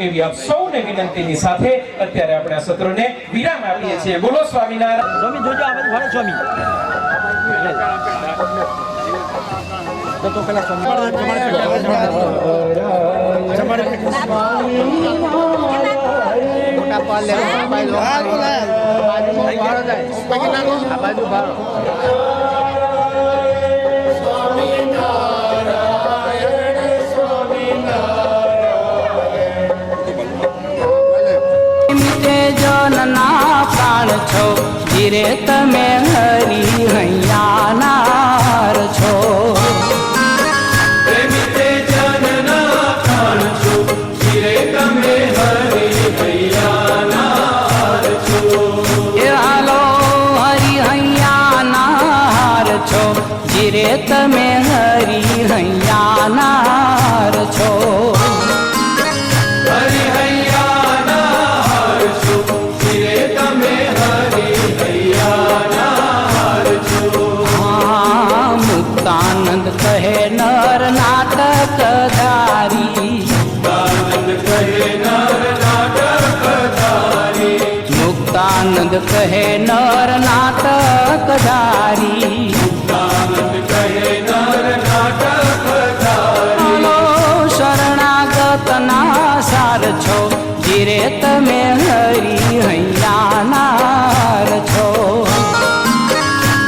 એવી આપ સૌને વિનંતીની સાથે અત્યારે આપણે આ સત્રને વિરામ આપીએ છીએ. બોલો સ્વામિનારાયણ. સ્વામી જોજો આ બાજુ વાળે સ્વામી તો પેલા જનના પ્રાણ છો ધીરે તમે હરી હૈયાનાર છો. ધીરે તમે હરી હૈયાનાર છો. હરિ હૈયાનાર છો, ધીરે તમે હરિ હૈયાનાર છો. મુક્તાનંદ કહે નર નાટકધારી. મુક્તાનંદ કહે નર નાટકધારી. મુક્તાનંદ કહે નર નાટકધારી. શરણાગતના સાર છો ધીરે તમે હરી હૈયાનાર છો.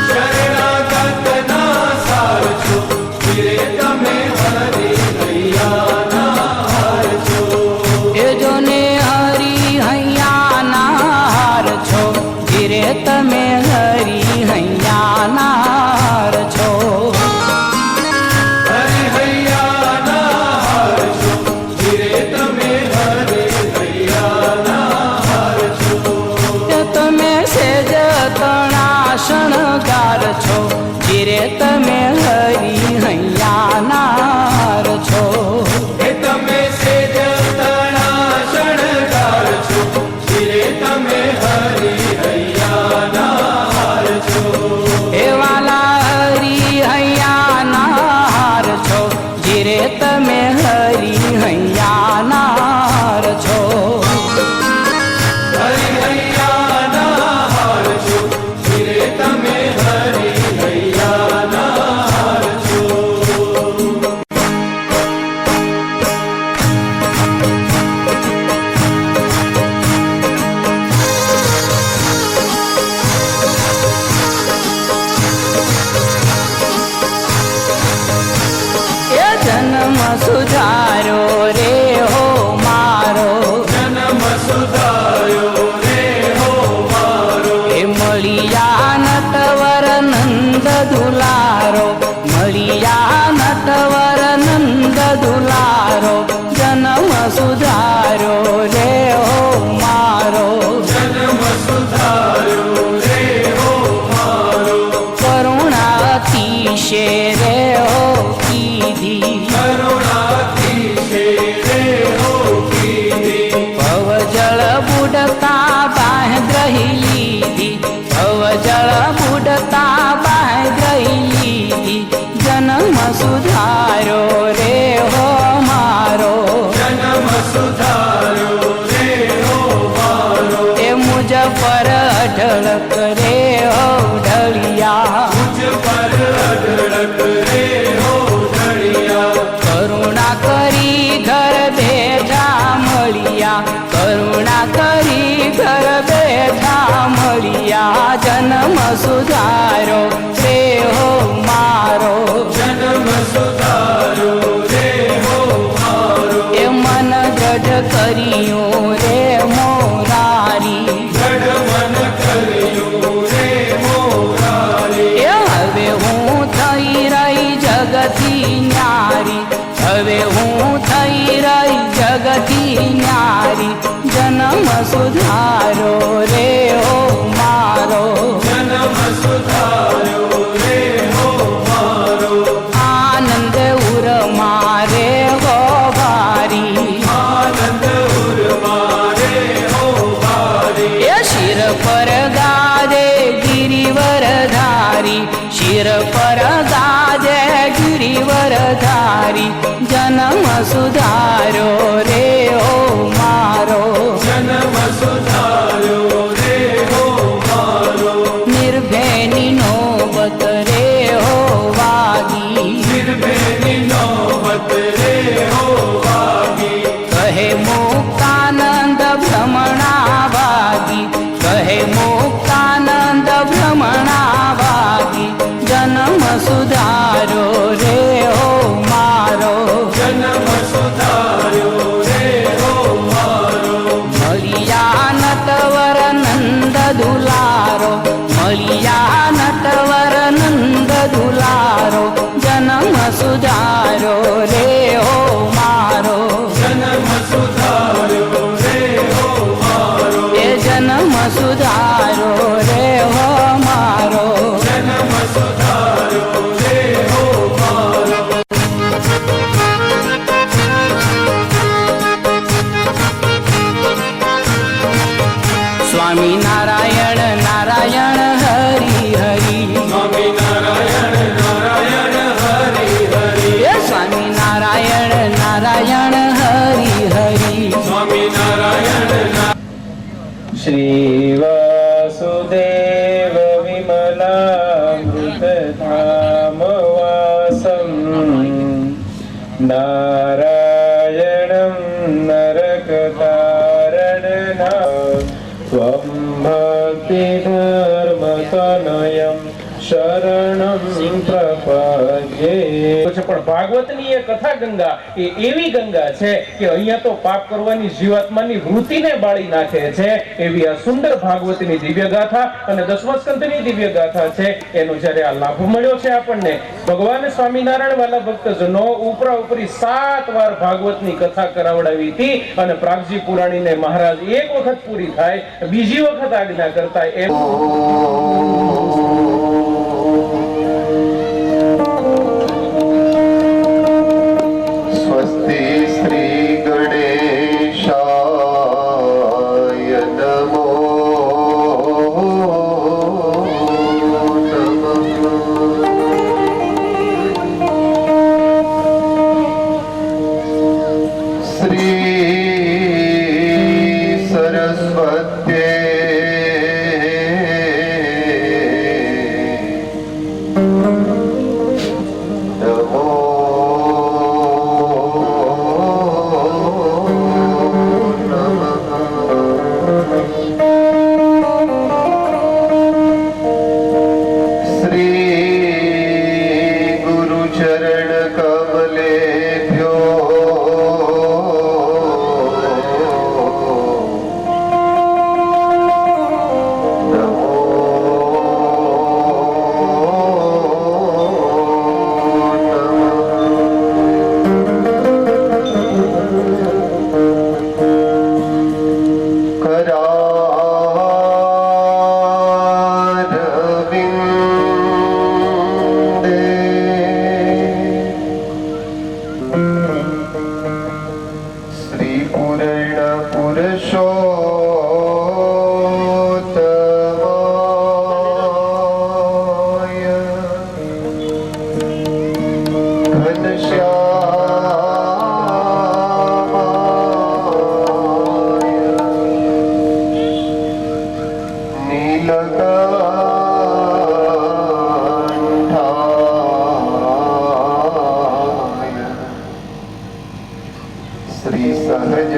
શરણાગતના સાર છો ધીરે તમે હરિ હૈયાનાર છો. એ જોને હરી હૈયાનાર છો ધીરે તમે હરી હૈયાનાર છો. શણગાર છો ધીરે તમે હરી હૈયાનાર છો. તમે સેજ તણા શણગાર છો ધીરે તમે હરિ હૈયાનાર છો. હે વાલા હરી હૈયાનાર છો ધીરે તમે હરી હૈયાનાર છો. સુધારો રે હો મારો. જન્મ સુધાર્યો રે હો મારો. એ મળિયા નટવર નંદ દુલારો. મળિયા નટવર નંદ દુલારો. જન્મ સુધારો રે હો મારો. જન્મ સુધાર્યો રે હો મારો. કરુણાથી શેરે હો કીધી. ભવજળ બુડતા બાંધ્રહી લીધી. ભવજળ બુડતા બાંધ્રહી લીધી. જન્મ સુધારો રે હો મારો. જન્મ સુધાર્યો રે હો મારો. એ મુજ પર અઢળક રે હો ઢળિયા. મુજ પર અઢળક રે હો ઢળિયા. કરુણા કરી ઘર બેઠા મળિયા. કરુણા કરી ઘર બેઠા મળિયા. જન્મ સુધારો રે હો મારો. જન્મ સુધાર્યો રે હો મારો. એ મન દ્રઢ કર્યું રે મોરારી. દ્રઢ મન કર્યું રે મોરારી. એ હવે હું થઈ રહી જગતી ન્યારી. હવે હું થઈ રહી જગતી ન્યારી. જન્મ સુધારો રે હો મારો. જન્મ સુધાર્યો રે હો મારો. આનંદ ઉર મારે હો ભારી. આનંદ ઉર્મારે હો ભારી. એ શિર પર ગાજે ગિરિવર ધારી. શિર પર ગાજે ગિરિવર ધારી. જન્મ સુધારો રે હો મારો. કહે મુક્તાનંદ ભ્રમણાભાગી, કહે મુક્તાનંદ ભ્રમણાભાગી, જન્મ સુધારો રે હો મારો, જન્મ સુધાર્યો રે હો મારો. મળિયા નટવર નંદ દુલારો, મળિયા નટવર નંદ દુલારો, જન્મ સુધારો રે હો મારો, જન્મ સુધાર્યો રે હો મારો. એ જન્મ સુધારો રે હો મારો. જન્મ સુધાર્યો રે હો મારો. સ્વામી નારાયણ નારાયણ હરિ હરિ, સ્વામી નારાયણ નારાયણ હરિ હરિ. એ સ્વામી નારાયણ નારાયણ હરિ હરિ. સ્વામી નારાયણ. શ્રી વાસુદેવ વિમલામૃતધામ વાસમ નારાયણં નરકતારણના ત્વં ભક્તિ ધર્મ તનયં શરણં પ્રપદ્યે. પણ ભાગવતની એ કથા ગંગા એ એવી ગંગા છે કે અહીંયા તો પાપ કરવાની જીવાત્માની વૃત્તિને બાળી નાખે છે. એવી આ સુંદર ભાગવતની દિવ્ય ગાથા અને દસમા સ્કંધની દિવ્ય ગાથા છે. એનો જ્યારે આ લાભ મળ્યો છે આપણને, ભગવાન સ્વામિનારાયણ વાલા ભક્તજનો ઉપરા ઉપરી 7 વાર ભાગવતની કથા કરાવડાવી હતી અને પ્રાગજી પુરાણીને મહારાજ એક વખત પૂરી થાય, બીજી વખત આજ્ઞા કરતા એમ સ્વસ્તિ શ્રી ગણેશાય નમો નમઃ. શ્રી સરસ્વત્યે નમો. શ્રી ગુરુચરણ કમલેભ્યો શ્રી પૂર્ણ પુરુષોત્તમાય ઘનશ્યામાય નીલકંઠાય શ્રી સહજાનંદ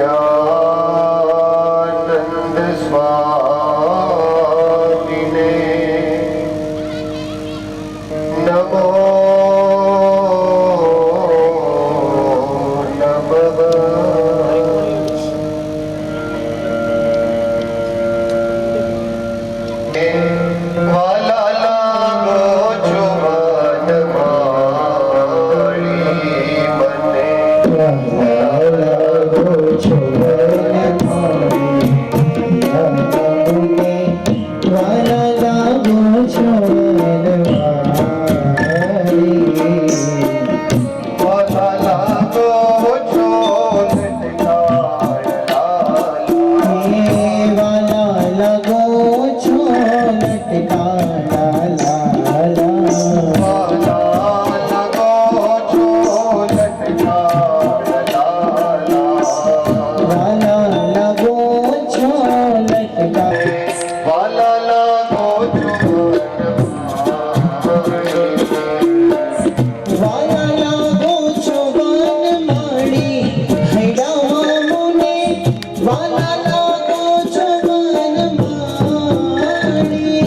વાલા લાગો છો મન મારી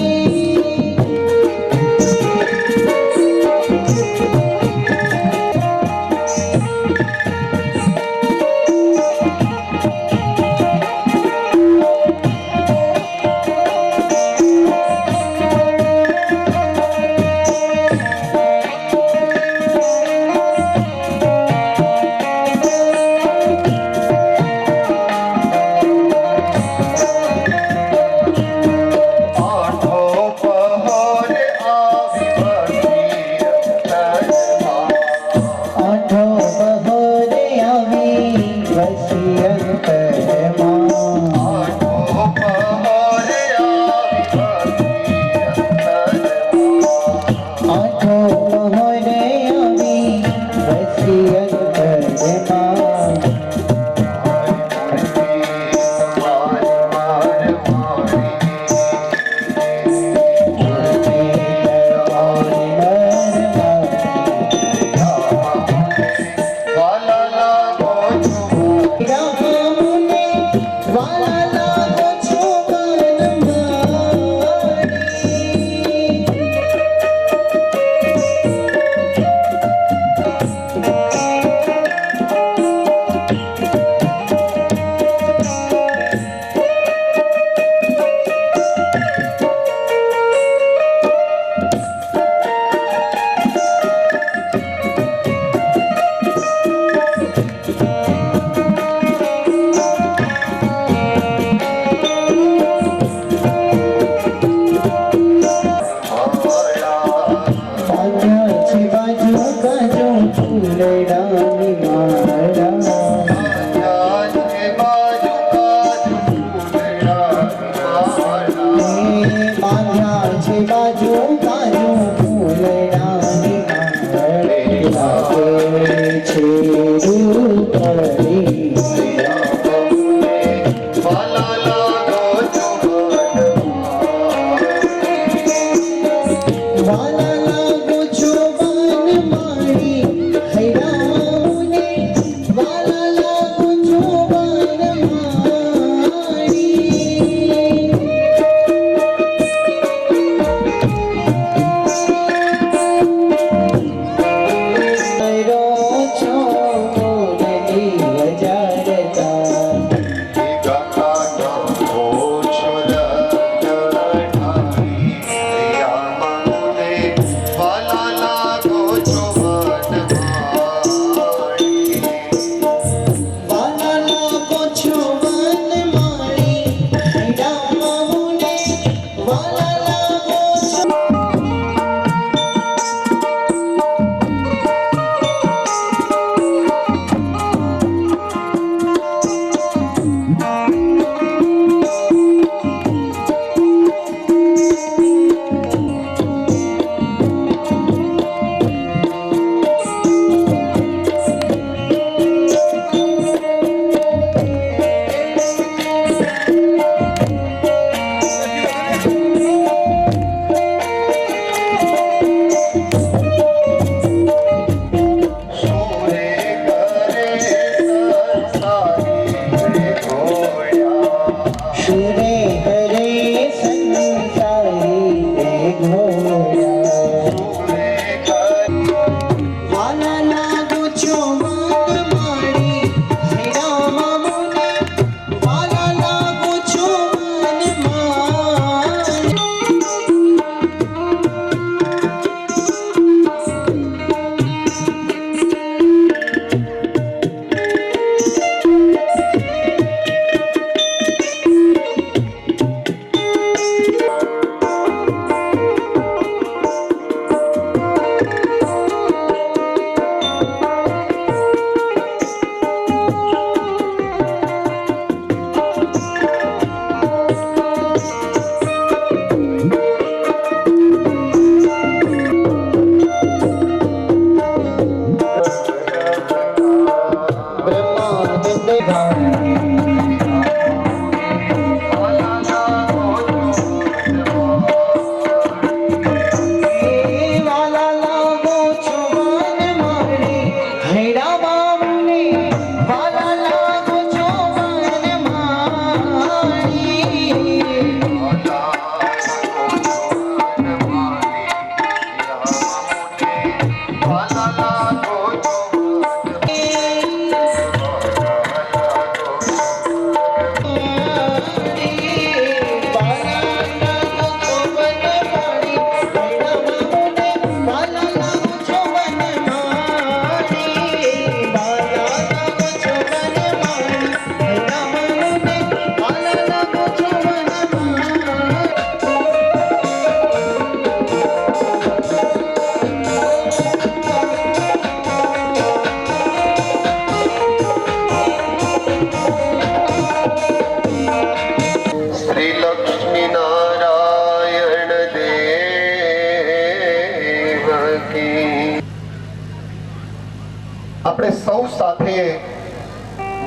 સાથે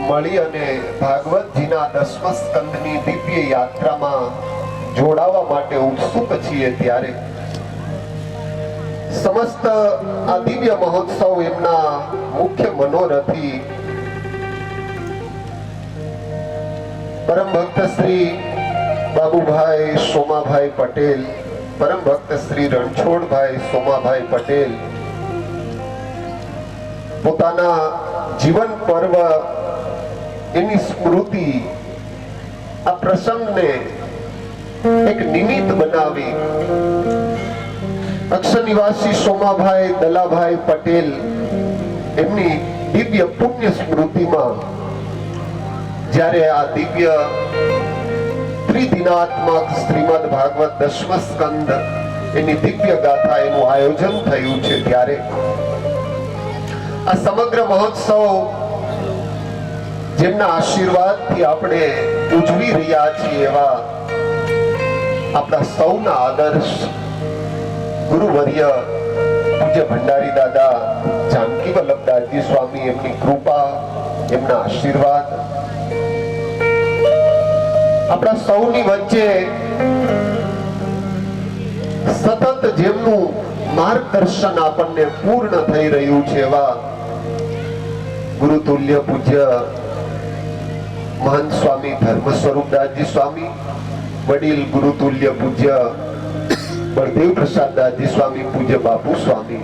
મળી અને ભાગવતજીના 10મા સ્કંદની દિવ્ય યાત્રામાં જોડાવા માટે ઉત્સુક છીએ ત્યારે સમસ્ત આ દિવ્ય મહોત્સવ એમના મુખ્ય મનોરથી પરમ ભક્ત શ્રી બાબુભાઈ સોમાભાઈ પટેલ, પરમ ભક્ત શ્રી રણછોડભાઈ સોમાભાઈ પટેલ પોતાના જીવન પર્વ એની સ્મૃતિ આ પ્રસંગને એક નિમિત્ત બનાવી અક્ષર નિવાસી સોમાભાઈ દલાભાઈ પટેલ એમની દિવ્ય પુણ્ય સ્મૃતિમાં જ્યારે આ દિવ્ય ત્રિદિનાત્મક શ્રીમદ ભાગવત 10મા સ્કંદ એની દિવ્ય ગાથા એનું આયોજન થયું છે ત્યારે આ સમગ્ર મહોત્સવ જેમના આશીર્વાદથી આપણે ઉજવી રહ્યા છીએ એવા આપણા સૌના આદર્શ ગુરુવર્ય પૂજ્ય ભંડારી દાદા જાનકી વલ્લભદાસજી સ્વામી એમની કૃપા, એમના આશીર્વાદ આપણા સૌની વચ્ચે સતત જેમનું માર્ગદર્શન આપણને પૂર્ણ થઈ રહ્યું છે એવા ગુરુતુલ્ય પૂજ્ય મહંત સ્વામી ધર્મ સ્વરૂપદાસજી સ્વામી, વડીલ ગુરુતુલ્ય પૂજ્ય બળદેવ પ્રસાદ દાસજી સ્વામી, પૂજ્ય બાપુ સ્વામી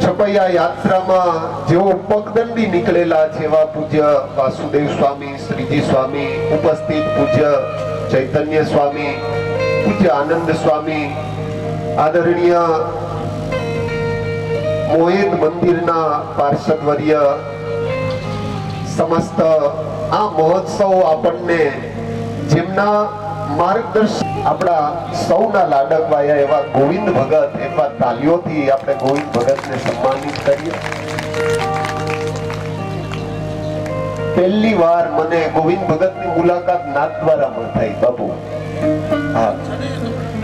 છપૈયા યાત્રામાં જેઓ પગદંડી નીકળેલા છે એવા પૂજ્ય વાસુદેવ સ્વામી, શ્રીજી સ્વામી, ઉપસ્થિત પૂજ્ય ચૈતન્ય સ્વામી, પૂજ્ય આનંદ સ્વામી, આદરણીય મોહિત મંદિરના પાર્ષદવર્ય સમસ્ત આ મહોત્સવ આપણને જેમના માર્ગદર્શન આપણા સૌના લાડકવાયા એવા ગોવિંદ ભગત, એવા તાલીઓથી આપણે ગોવિંદ ભગતને સન્માનિત કરીએ. પહેલી વાર મને ગોવિંદ ભગતની મુલાકાત નાથદ્વારામાં થઈ બાપુ. હા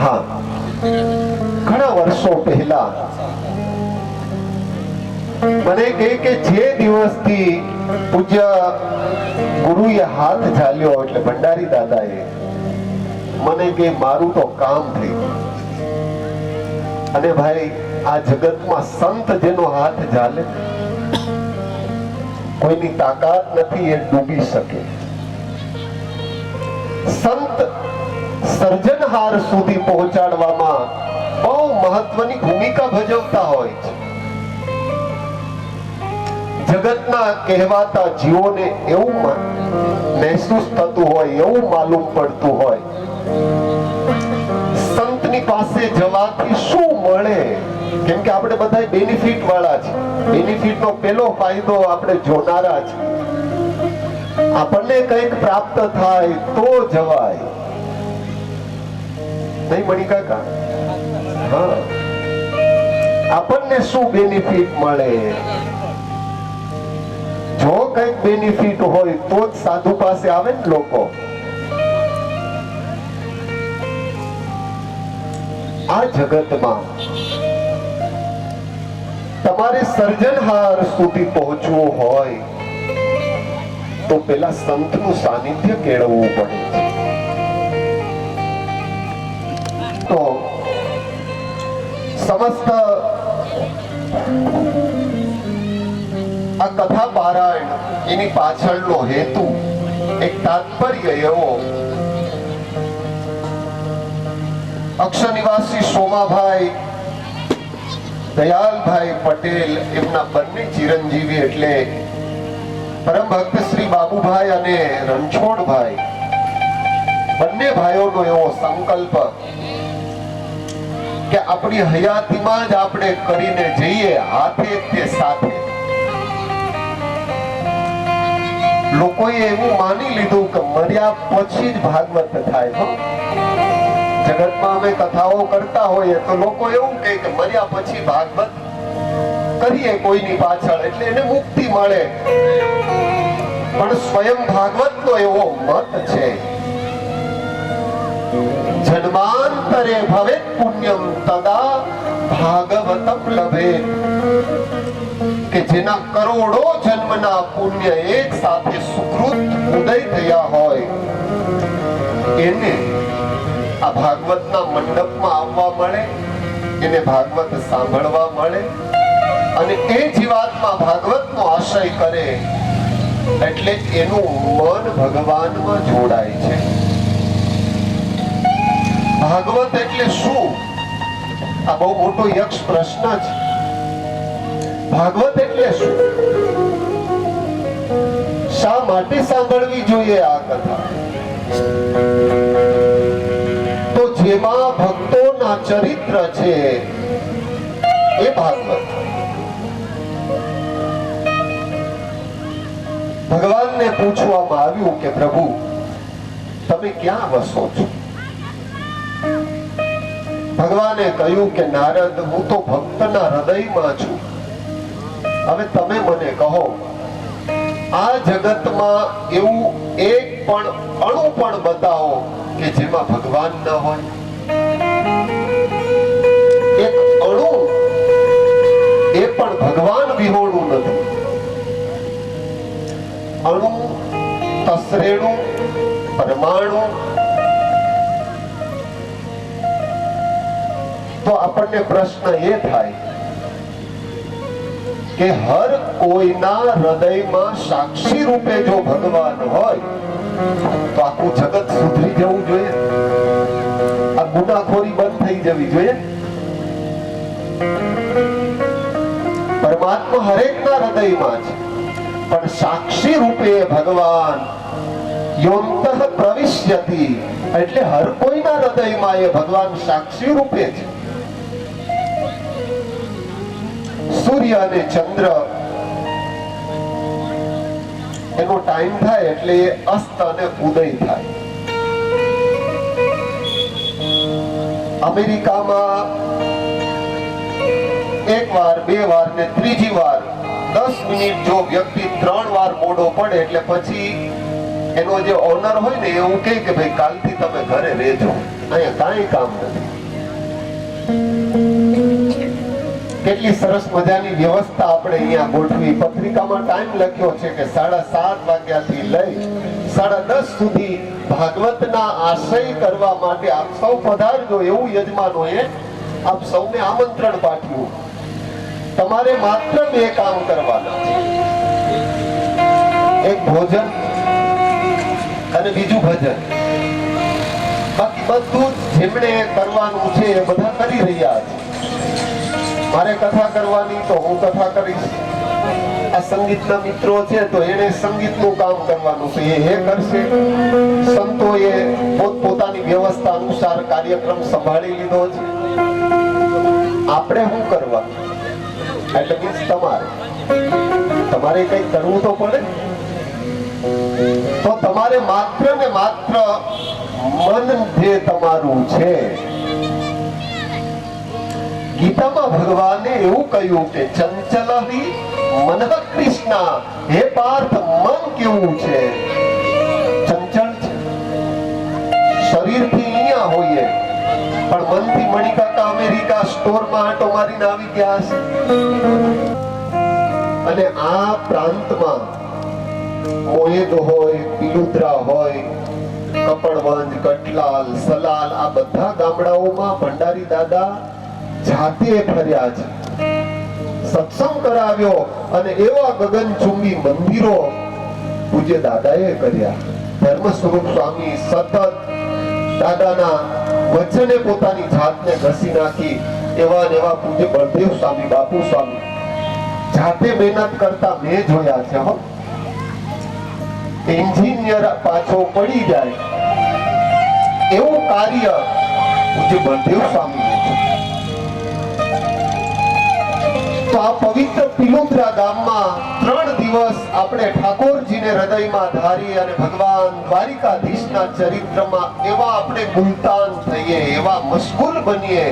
હા, ઘણા વર્ષો પહેલા મને કહે કે જે દિવસથી પૂજ્ય ગુરુએ હાથ ઝાલ્યો એટલે ભંડારી દાદાએ મને કે મારું તો કામ થઈ ગયું. અને ભાઈ આ જગતમાં સંત જેનો હાથ ઝાલે કોઈની તાકાત નથી એ ડૂબી શકે. સંત સર્જનહાર સુધી પહોંચાડવામાં બહુ મહત્વની ભૂમિકા ભજવતા હોય છે. જગતના કહેવાતા જીવોને એવું મહેસૂસ થતું હોય, એવું માલુમ પડતું હોય સંતની પાસે જવાથી શું મળે, કેમ કે આપણે બધા બેનિફિટ વાળા છે. બેનિફિટ નો પહેલો ફાયદો આપણે જોનારા છે. આપણને કંઈક પ્રાપ્ત થાય તો જવાય નહીં મણી કાકા? હા, આપણને શું બેનિફિટ મળે? જો કંઈક બેનિફિટ હોય તો જ સાધુ પાસે આવે ને લોકો. આ જગતમાં તમારે સર્જનહાર સુધી પહોંચવું હોય તો પેલા સંતનું સાનિધ્ય કેળવવું પડે છે. તો સમસ્ત આ કથા પારાયણ એની પાછળનો હેતુ એક તાત્પર્ય એવો અક્ષર નિવાસી સોમાભાઈ દયાલભાઈ પટેલ એમના બંને ચિરંજીવી એટલે પરમ ભક્ત શ્રી બાબુભાઈ અને રણછોડભાઈ બંને ભાઈઓનો એવો સંકલ્પ કે આપણી હયાતીમાં જ આપણે કરીને જઈએ હાથે તે સાથે. લોકોએ એવું માની લીધું કે મર્યા પછી જ ભાગવત થાય. જગતમાં અમે કથાઓ કરતા હોઈએ તો લોકો એવું કહે કે મર્યા પછી ભાગવત કરીએ કોઈની પાછળ એટલે એને મુક્તિ મળે. પણ સ્વયં ભાગવતનો એવો મત છે જન્માંતરે ભવેત પુણ્યમ તદા ભાગવતમ લભેત, કે જેના કરોડો જન્મના પુણ્ય એક સાથે સુકૃત ઉદય થયા હોય એને આ ભાગવતના મંડપમાં આવવા મળે, એને ભાગવત સાંભળવા મળે અને એ જીવાત્મા ભાગવતનો આશય કરે એટલે એનું મન ભગવાનમાં જોડાય છે. ભાગવત એટલે શું? આ બહુ મોટો યક્ષ પ્રશ્ન છે. ભાગવત એટલે શું? શા માટે સાંભળવી જોઈએ આ કથા? તો જેમાં ભક્તોના ચરિત્ર છે એ ભાગવત. ભગવાનને પૂછવામાં આવ્યું કે પ્રભુ તમે ક્યાં વસો છો? ભગવાને કહ્યું કે નારદ હું તો ભક્તના હૃદયમાં છું. હવે તમે મને કહો આ જગતમાં એવું એક પણ અણુ પણ બતાવો કે જેમાં ભગવાન ન હોય. એક અણુ એ પણ ભગવાન વિહોણું નથી. અણુ, તસરેણુ, પરમાણુ. તો આપણને પ્રશ્ન એ થાય કે હર કોઈના હૃદયમાં સાક્ષી રૂપે જો ભગવાન હોય તો આખું જગત સુધરી જવું જોઈએ, આ ગુનાખોરી બંધ થઈ જવી જોઈએ. પરમાત્મા હરેકના હૃદયમાં છે પણ સાક્ષી રૂપે ભગવાન યોંતઃ પ્રવિશ્યતિ એટલે હર કોઈના હૃદયમાં એ ભગવાન સાક્ષી રૂપે છે. સૂર્ય અને ચંદ્ર એનો ટાઈમ થાય એટલે એ અસ્ત અને ઉદય થાય. અમેરિકામાં એક વાર, બે વાર ને ત્રીજી વાર 10 મિનિટ જો વ્યક્તિ 3 વાર મોડો પડે એટલે પછી એનો જે ઓનર હોય ને એવું કહે કે ભાઈ કાલથી તમે ઘરે રહેજો, અહીંયા કાંઈ કામ નથી. કેટલી સરસ મજાની વ્યવસ્થા આપણે અહીંયા ગોઠવી. પત્રિકામાં ટાઈમ લખ્યો છે કે 7:30 વાગ્યાથી લઈ 10:30 સુધી ભાગવતના આશય કરવા માટે આપ સૌ પધારજો એવું યજમાનોએ આપ સૌને આમંત્રણ પાઠવ્યું. તમારે માત્ર 2 કામ કરવાના છે, એક ભોજન અને બીજું ભજન. બાકી બધું જેમણે કરવાનું છે એ બધા કરી રહ્યા છે. મારે કથા કરવાની તો હું કથા કરીશ. આ સંગીતના મિત્રો છે તો એને સંગીતનું કામ કરવાનું છે એ કરશે. સંતોએ પોતપોતાની વ્યવસ્થા અનુસાર કાર્યક્રમ સંભાળી લીધો છે. આપણે શું કરવાનું? એટલે મીન્સ તમારે કંઈક કરવું તો પડે. તો તમારે માત્ર ને માત્ર મન જે તમારું છે. ગીતામાં ભગવાને એવું કહ્યું કે ચંચલહિ મનઃ કૃષ્ણ. હે પાર્થ, મન કેવું છે? ચંચળ છે. શરીરથી અહીંયા હોઈએ પણ મનથી મણિકાકા અમેરિકા સ્ટોરમાં આંટો મારીને આવી ગયા છે. અને આ પ્રાંતમાં મોયેદ હોય, પિલુદ્રા હોય, કપડવંજ, કટલાલ, સલાલ આ બધા ગામડાઓમાં ભંડારી દાદા જાતે ફર્યા છે. સત્સંગ કરાવ્યો અને એવા ગગનચુંબી મંદિરો પૂજ્ય દાદાએ કર્યા. ધર્મ સ્વરૂપ સ્વામી સતત દાદાના વચને પોતાની જાતને ઘસી નાખી. એવા ને એવા પૂજ્ય બળદેવ સ્વામી, બાપુ સ્વામી જાતે મહેનત કરતા મેં જોયા છે. હો, એન્જિનિયર પાછો પડી જાય એવું કાર્ય પૂજ્ય બળદેવ સ્વામી. તો આ પવિત્ર પિલોત્રા ગામમાં 3 દિવસ આપણે ઠાકોરજીને હૃદયમાં ધારી અને ભગવાન દ્વારિકાધીશના ચરિત્રમાં એવા આપણે ગુલતાન થઈએ, એવા મશગુલ બનીએ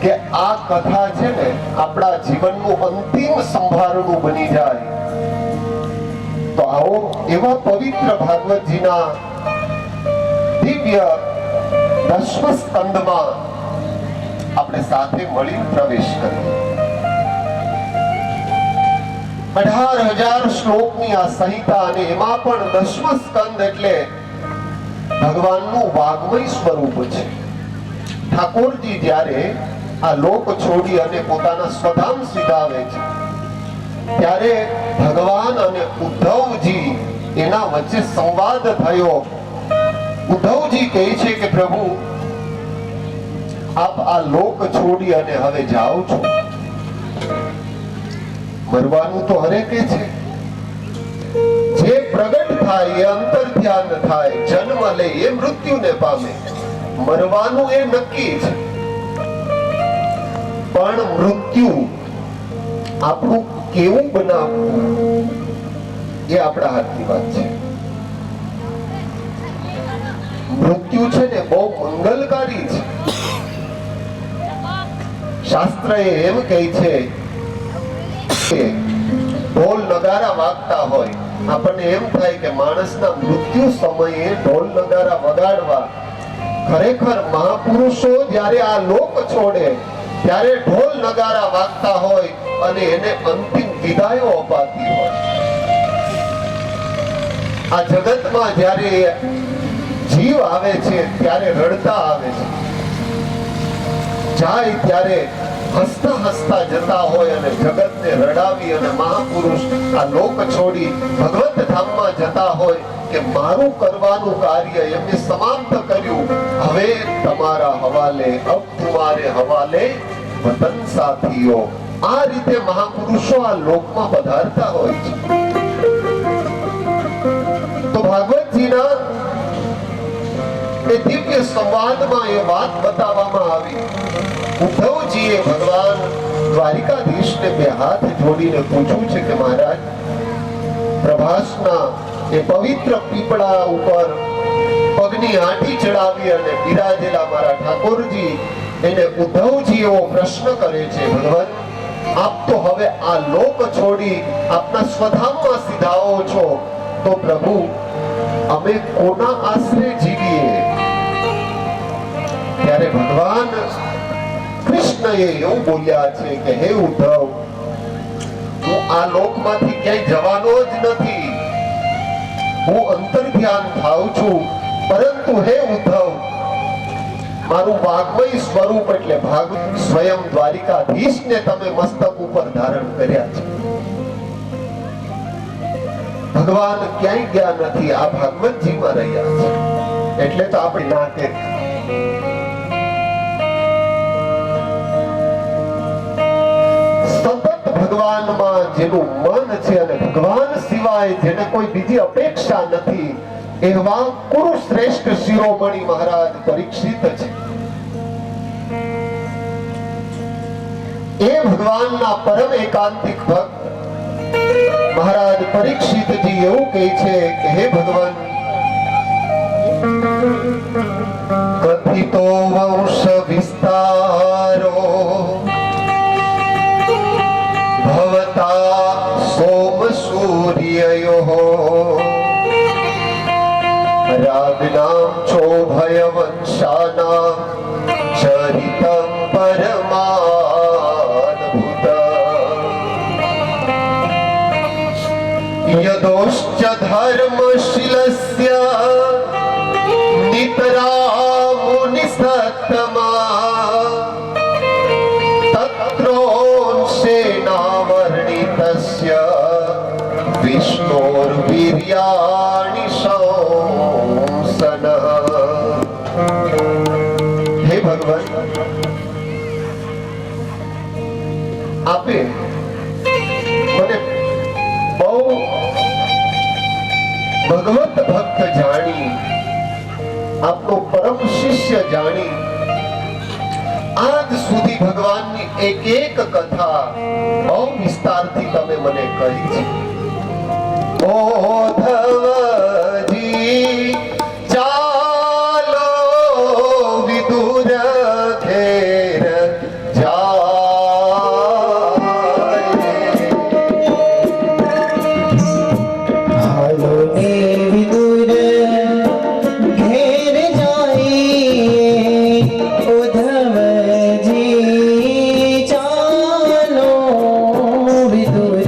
કે આ કથા છે ને આપણા જીવનનું અંતિમ સંભારણું બની જાય. તો આવો એવા પવિત્ર ભાગવતજીના દિવ્ય 10મ સ્કંદમાં આપણે સાથે મળી પ્રવેશ કરીએ. 18,000 શ્લોકની આ સંહિતા અને એમાં પણ 10મો સ્કંદ એટલે ભગવાનનું વાગ્મય સ્વરૂપ છે. ઠાકોરજી જ્યારે આ લોક છોડી અને પોતાના સ્વધામ સિધાવે છે ત્યારે ભગવાન અને ઉદ્ધવજી એના વચ્ચે સંવાદ થયો. ઉદ્ધવજી કહે છે કે પ્રભુ આપ આ લોક છોડી અને હવે જાઓ છો, મરવાનું તો હરેકે છે. જે પ્રગટ થાય એ અંતર ધ્યાન થાય, જન્મ લે એ મૃત્યુને પામે, મરવાનું એ નક્કી છે. પણ મૃત્યુ આપણું કેવું બનાવવું એ આપણા હાથની વાત છે. મૃત્યુ છે ને બહુ મંગલકારી છે. શાસ્ત્ર એમ કહે છે કે ઢોલ નગારા વાગતા હોય, આપણને એમ થાય કે માણસના મૃત્યુ સમયે ઢોલ નગારા વગાડવા. ખરેખર મહાપુરુષો જ્યારે આ લોક છોડે ત્યારે ઢોલ નગારા વાગતા હોય અને એને અંતિમ વિદાયો અપાતી હોય. આ જગતમાં જ્યારે જીવ આવે છે ત્યારે રડતા આવે છે, જાય ત્યારે હસતા હસતા જતા હોય અને જગતને રડાવી અને મહાપુરુષ આ લોક છોડી ભગવત ધામમાં જતા હોય કે મારું કરવાનું કાર્ય એમને સમાપ્ત કર્યું, હવે તમારા હવાલે, અબ તમારે હવાલે વતન સાથીઓ. આ રીતે મહાપુરુષો આ લોકમાં પધારતા હોય છે. તો ભાગવતજીના એ દિવ્ય સંવાદમાં એ વાત બતાવવામાં આવી. ઉદ્ધવજીએ ભગવાન દ્વારિકાધીશને બે હાથ જોડીને પૂછ્યું છે કે મહારાજ, પ્રભાસના એ પવિત્ર પીપળા ઉપર પગની આંટી ચડાવી અને બિરાજેલા મારા ઠાકોરજી એને ઉદ્ધવજી એવો પ્રશ્ન કરે છે, ભગવાન આપ તો હવે આ લોક છોડી આપના સ્વધામમાં સિધાઓ છો, તો પ્રભુ અમે કોના આશરે જીવીએ? ત્યારે ભગવાન કૃષ્ણએ એવું બોલ્યા છે કે હે ઉદ્ધવ, હું આ લોકમાંથી ક્યાંય જવાનો જ નથી, હું અંતર ધ્યાન થાઉં છું. પરંતુ હે ઉદ્ધવ, મારું વાગ્મય સ્વરૂપ એટલે ભાગ સ્વયં દ્વારિકાધીશને તમે મસ્તક ઉપર ધારણ કર્યા છે. ભગવાન ક્યાંય ગયા નથી, આ ભાગવતજીમાં રહ્યા છે. એટલે તો આપણે ના કે સતત ભગવાનમાં જેનું મન છે અને ભગવાન સિવાય જેને કોઈ બીજી અપેક્ષા નથી, એવા કુરુશ્રેષ્ઠ શિરોમણી મહારાજ પરીક્ષિત છે. એ ભગવાનના પરમ એકાંતિક ભક્ત મહારાજ પરીક્ષિતજી એવું કહે છે કે હે ભગવાન, કથિતો વંશ વિસ્તારો ભવતા સોમ સૂર્યયોઃ રાજ્ઞામ ચોભય વંશાનાં ચરિતં પરમાદભુતં યદોશ્ચ ધર્મશીલસ્ય નિતરા મુનિસત્તમા તત્રોંશેનાવર્ણિતસ્ય વિષ્ણોર્વીર્યાણિ શંસનઃ. હે ભગવાન, આપે મને બહુ ભગવત ભક્ત જાણી, આપનો પરમ શિષ્ય જાણી, આજ સુધી ભગવાનની એક એક કથા બહુ વિસ્તારથી તમે મને કહી છે. ઓધવજી ચાલો વિદુર ઘેર હાલો ને વિદુર ઘેર જાઈએ, ઉદ્ધવજી ચાલો વિદુર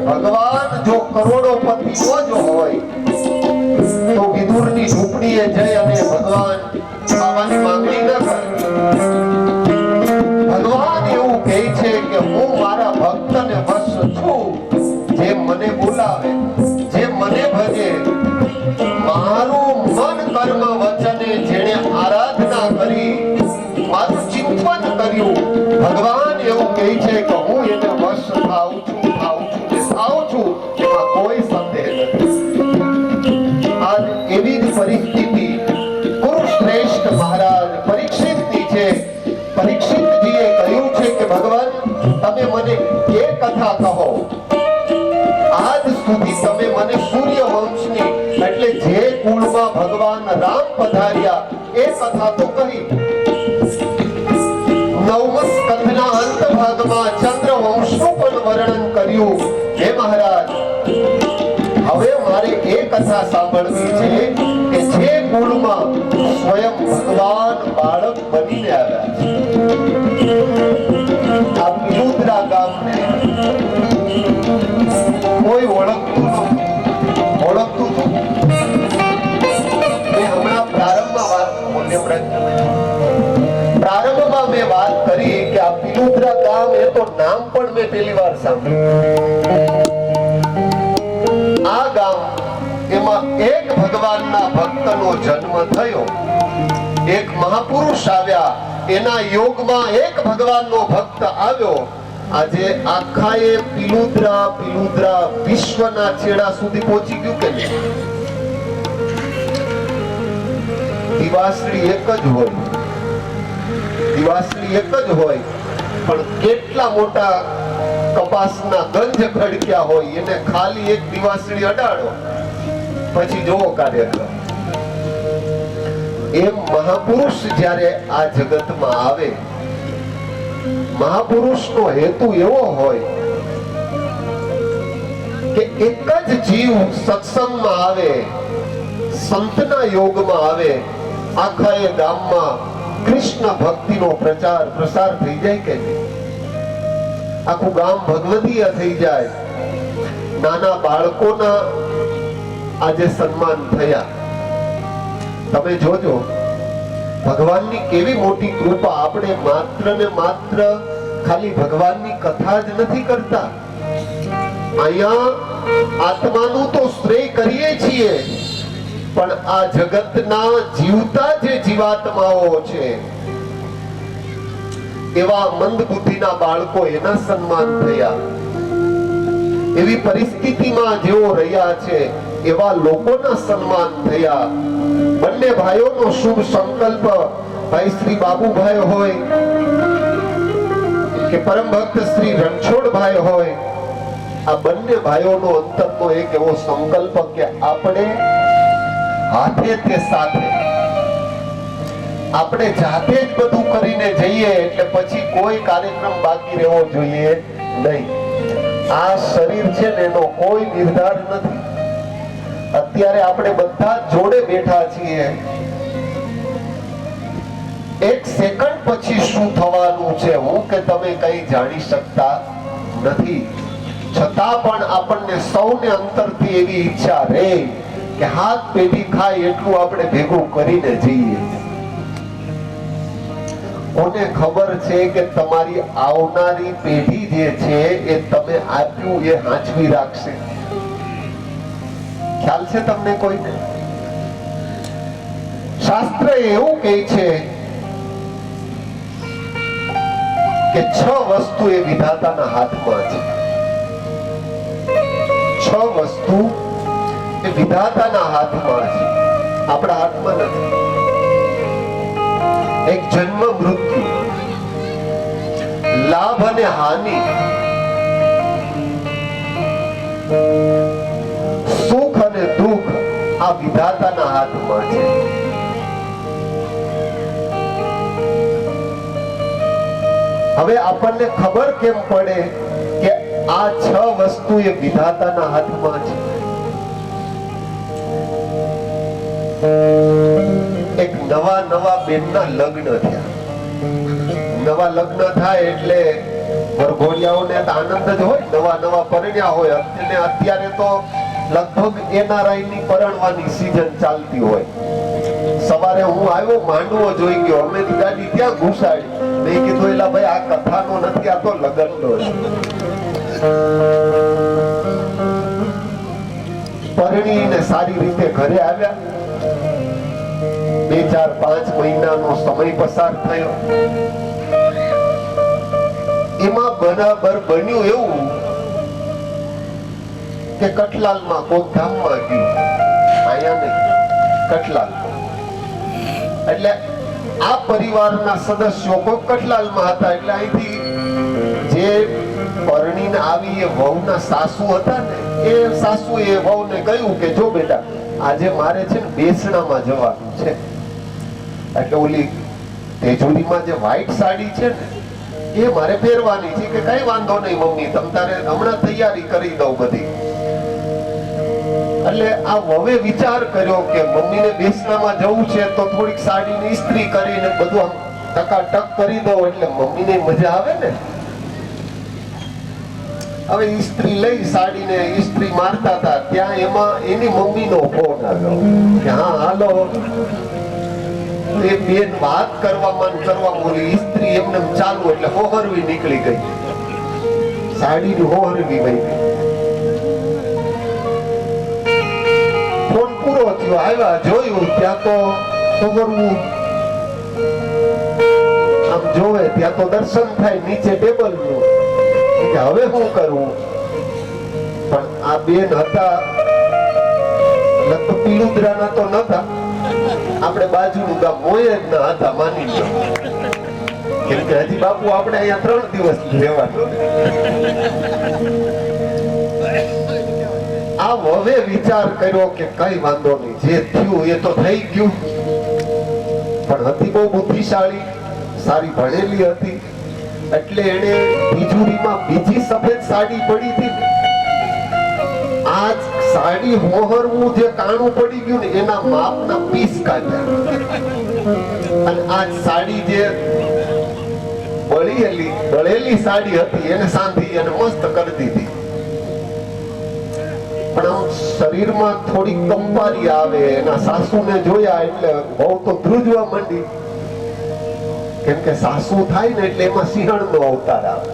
ભગવાન જો કરોડોપતિ જ હોય તો વિદુરની ઝૂંપડીએ જઈ અને ભગવાન ખાવાની માંગણી ન કરે. ભગવાન એવું કહે છે કે હું મારા ભક્તને વશ છું. જે મને બોલાવે, જે મને ભજે, મારું મન કર્મ વચને જેણે આરાધના કરી, મારું ચિંતન કર્યું, ભગવાન એવું કહે છે કે હું એને વશ થાઉં છું એમાં કોઈ સંદેહ નથી. આજ એવી જ પરિસ્થિતિ કુરુશ્રેષ્ઠ મહારાજ પરીક્ષિતની છે. પરીક્ષિતજીએ કહ્યું છે કે ભગવાન તમે મને એ કથા કહો. આજ સુધી તમે મને સૂર્ય વંશની એટલે જે કુળમાં ભગવાન રામ પધાર્યા એ કથા તો કહી. નવમ સ્કંધના અંત ભાગમાં ચંદ્ર વંશનું પણ વર્ણન કર્યું. હે મહારાજ, હવે મારે એ કથા સાંભળવી છે કે જે કુળમાં સ્વયં ભગવાન બાળક બનીને આવ્યા છે. આ પિલુદ્રા ગામને કોઈ ઓળખતું નહોતું. મેં હમણાં પ્રારંભમાં મેં વાત કરી કે આ પિલુદ્રા ગામ એ તો નામ પણ મેં પહેલી વાર સાંભળ્યું. આ ગામ એમાં એક ભગવાનના ભક્તનો જન્મ થયો. એક મહાપુરુષ આવ્યા, એના યોગમાં એક ભગવાનનો ભક્ત આવ્યો. આજે આખા એ પિલુદ્રા વિશ્વના છેડા સુધી પહોંચી ગયું કે નહીં? દિવાસળી એક જ હોય, પણ કેટલા મોટા કપાસના ગંજ ખડક્યા હોય એને ખાલી એક દિવાસળી અડાડો પછી જોવો કાર્યક્રમ. એમ મહાપુરુષ જ્યારે આ જગતમાં આવે, મહાપુરુષનો હેતુ એવો હોય કે એક જ જીવ સત્સંગમાં આવે, સંતના યોગમાં આવે, આખા એ ગામમાં કૃષ્ણ ભક્તિનો પ્રચાર પ્રસાર થઈ જાય કે નહીં? આખું ગામ ભગવદીય થઈ જાય. નાના બાળકોના આજે સન્માન થયા. તમે જોજો ભગવાનની કેવી મોટી કૃપા. આપણે માત્ર ને માત્ર ખાલી ભગવાનની કથા જ નથી કરતા, અહીંયા આત્માનું તો શ્રેય કરીએ છીએ, પણ આ જગતના જીવતા જે જીવાત્માઓ છે એવા મંદ બુદ્ધિના બાળકો એના સન્માન થયા. એવી પરિસ્થિતિમાં જેઓ રહ્યા છે એવા લોકોના સન્માન થયા. બંને ભાઈઓનો શુભ સંકલ્પ, ભાઈ શ્રી બાબુભાઈ હોય કે પરમ ભક્ત શ્રી રણછોડભાઈ હોય, આ બંને ભાઈઓનો અંતરનો એક એવો સંકલ્પ કે આપણે હાથે તે સાથે, આપણે જાતે જ બધું કરીને જઈએ એટલે પછી કોઈ કાર્યક્રમ બાકી રહેવો જોઈએ નહીં. આ શરીર છે ને એનો કોઈ નિર્ધાર નથી. અત્યારે આપણે બધા જોડે બેઠા છીએ, એક સેકન્ડ પછી શું થવાનું છે હું કે તમે કઈ જાણી શકતા નથી. છતાં પણ આપણને સૌને અંતરથી એવી ઈચ્છા રહે કે હાથ પેઢી ખાય એટલું આપણે ભેગું કરીને જઈએ. કોને ખબર છે કે તમારી આવનારી પેઢી જે છે એ તમે આપ્યું એ હાંચવી રાખશે? ખ્યાલ છે તમને કોઈને? શાસ્ત્ર એવું કહે છે કે 6 વસ્તુ એ વિધાતાના હાથમાં છે. 6 વસ્તુ એ વિધાતાના હાથમાં છે, આપણા હાથમાં નથી. એક જન્મ મૃત્યુ, લાભ અને હાનિ, સુખ અને દુઃખ, આ વિધાતાના હાથમાં છે. હવે આપણને ખબર કેમ પડે કે આ 6 વસ્તુ એ વિધાતાના હાથમાં છે? એક નવા બેનના લગ્ન થયા. નવા લગ્ન થાય એટલે વરઘોડિયાઓને તો આનંદ જ હોય, નવા નવા પરણ્યા હોય. અને અત્યારે તો લગભગ NRI ની પરણવાની સીઝન ચાલતી હોય. સવારે હું આવ્યો, માંડવો જોઈ ગયો, અમે ગાડી ત્યાં ઘુસાડી. મેં કીધું એલા ભાઈ આ કથાનો નથી, આ તો લગ્નનો છે. પરણીને સારી રીતે ઘરે આવ્યા. 2, 4, 5 મહિનાનો સમય પસાર થયો. એમાં બરાબર બન્યું એવું કે કઠલાલમાં કોઈ ધામમાં ગયું, અહીંયા નહીં, કઠલાલમાં. એટલે આ પરિવારના સદસ્યો કોઈ કઠલાલમાં હતા. એટલે અહીંથી જે પરણીને આવી એ વહુના સાસુ હતા ને, એ સાસુએ વહુને કહ્યું કે જો બેટા આજે મારે છે ને બેસણામાં જવાનું છે. એટલે ઓલી તેજોરીમાં જે વ્હાઈટ સાડી છે ને એ મારે પહેરવાની છે. કે કઈ વાંધો નહીં મમ્મી, તમ તારે હમણાં તૈયારી કરી દઉં બધી. એટલે આ વહુએ વિચાર કર્યો કે મમ્મીને બેસણામાં જવું છે તો થોડીક સાડીની ઇસ્ત્રી કરીને બધું આમ ટકાટક કરી દઉં એટલે મમ્મીને મજા આવે ને. હવે ઇસ્ત્રી લઈ સાડીને ઇસ્ત્રી મારતા હતા ત્યાં એમાં એની મમ્મીનો ફોન આવ્યો કે હા હાલો. એ બેન વાત કરવામાં બોલી, ઇસ્ત્રી એમને ચાલુ એટલે હોહરવી નીકળી ગઈ, સાડીની હોહરવી વહી ગઈ. ફોન પૂરો થયો, આવ્યા જોયું ત્યાં તો હોહરવું આમ જોવે ત્યાં તો દર્શન થાય નીચે ટેબલ નું. કે હવે શું કરવું? પણ આ બેન હતા લગભગ પીલુદરાના તો નતા, આપણે બાજુનું ગામ મોયે જ ના હતા માની લો. કેમ કે હજી બાપુ આપણે અહીંયા 3 દિવસ રહેવાનું. આ હવે વિચાર કર્યો કે કઈ વાંધો નહીં, જે થયું એ તો થઈ ગયું. પણ હતી બહુ બુદ્ધિશાળી, સારી ભણેલી હતી. એટલે એને તિજોરીમાં બીજી સફેદ સાડી પડી હતી, આ સાડી હોહરવું જે કાણું પડી ગયું ને એના માપના પીસ કાઢ્યા. અને આ સાડી જે બળેલી સાડી હતી એને સાંધી અને મસ્ત કરી દીધી. પણ આમ શરીરમાં થોડી કંપારી આવે. એના સાસુને જોયા એટલે બહુ તો ધ્રુજવા માંડી. કેમ કે સાસુ થાય ને એટલે એમાં સિંહણનો અવતાર આવે.